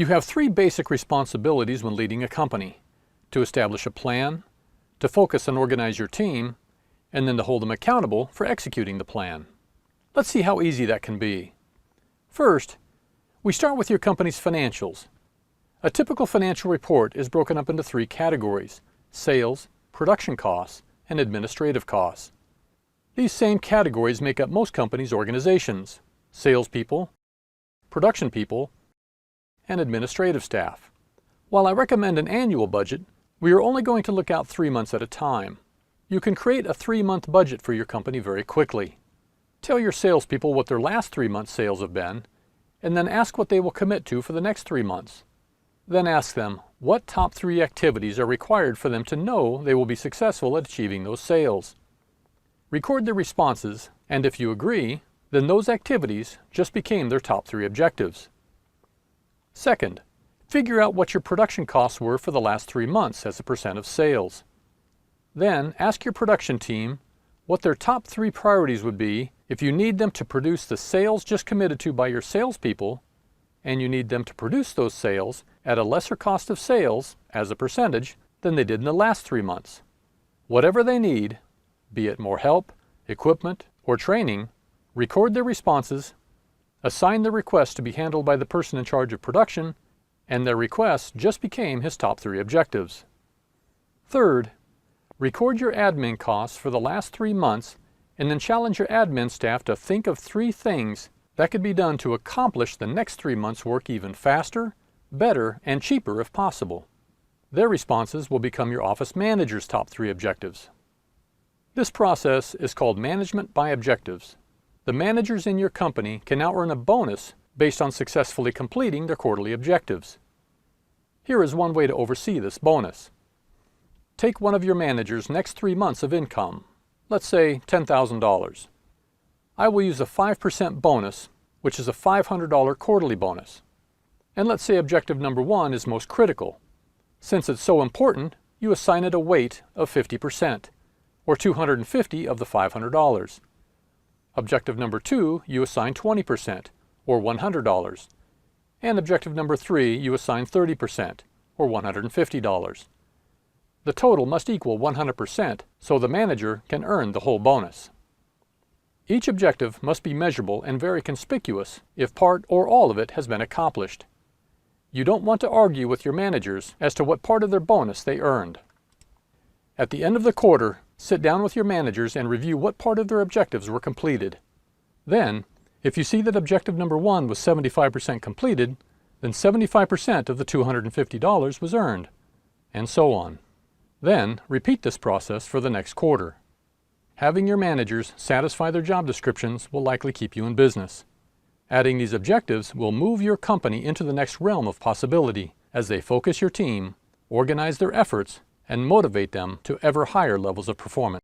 You have three basic responsibilities when leading a company: to establish a plan, to focus and organize your team, and then to hold them accountable for executing the plan. Let's see how easy that can be. First, we start with your company's financials. A typical financial report is broken up into three categories: sales, production costs, and administrative costs. These same categories make up most companies' organizations: salespeople, production people, and administrative staff. While I recommend an annual budget, we are only going to look out 3 months at a time. You can create a 3-month budget for your company very quickly. Tell your salespeople what their last 3 months' sales have been, and then ask what they will commit to for the next 3 months. Then ask them what top 3 activities are required for them to know they will be successful at achieving those sales. Record their responses, and if you agree, then those activities just became their top 3 objectives. Second, figure out what your production costs were for the last 3 months as a percent of sales. Then ask your production team what their top 3 priorities would be if you need them to produce the sales just committed to by your salespeople, and you need them to produce those sales at a lesser cost of sales as a percentage than they did in the last 3 months. Whatever they need, be it more help, equipment, or training, record their responses, assign the request to be handled by the person in charge of production, and their request just became his top 3 objectives. Third, record your admin costs for the last 3 months and then challenge your admin staff to think of 3 things that could be done to accomplish the next 3 months' work even faster, better, and cheaper if possible. Their responses will become your office manager's top 3 objectives. This process is called management by objectives. The managers in your company can now earn a bonus based on successfully completing their quarterly objectives. Here is one way to oversee this bonus. Take one of your manager's next 3 months of income, let's say $10,000. I will use a 5% bonus, which is a $500 quarterly bonus. And let's say objective number 1 is most critical. Since it's so important, you assign it a weight of 50%, or $250 of the $500. Objective number 2, you assign 20%, or $100. And objective number 3, you assign 30%, or $150. The total must equal 100% so the manager can earn the whole bonus. Each objective must be measurable and very conspicuous if part or all of it has been accomplished. You don't want to argue with your managers as to what part of their bonus they earned. At the end of the quarter, sit down with your managers and review what part of their objectives were completed. Then, if you see that objective number 1 was 75% completed, then 75% of the $250 was earned, and so on. Then, repeat this process for the next quarter. Having your managers satisfy their job descriptions will likely keep you in business. Adding these objectives will move your company into the next realm of possibility as they focus your team, organize their efforts, and motivate them to ever higher levels of performance.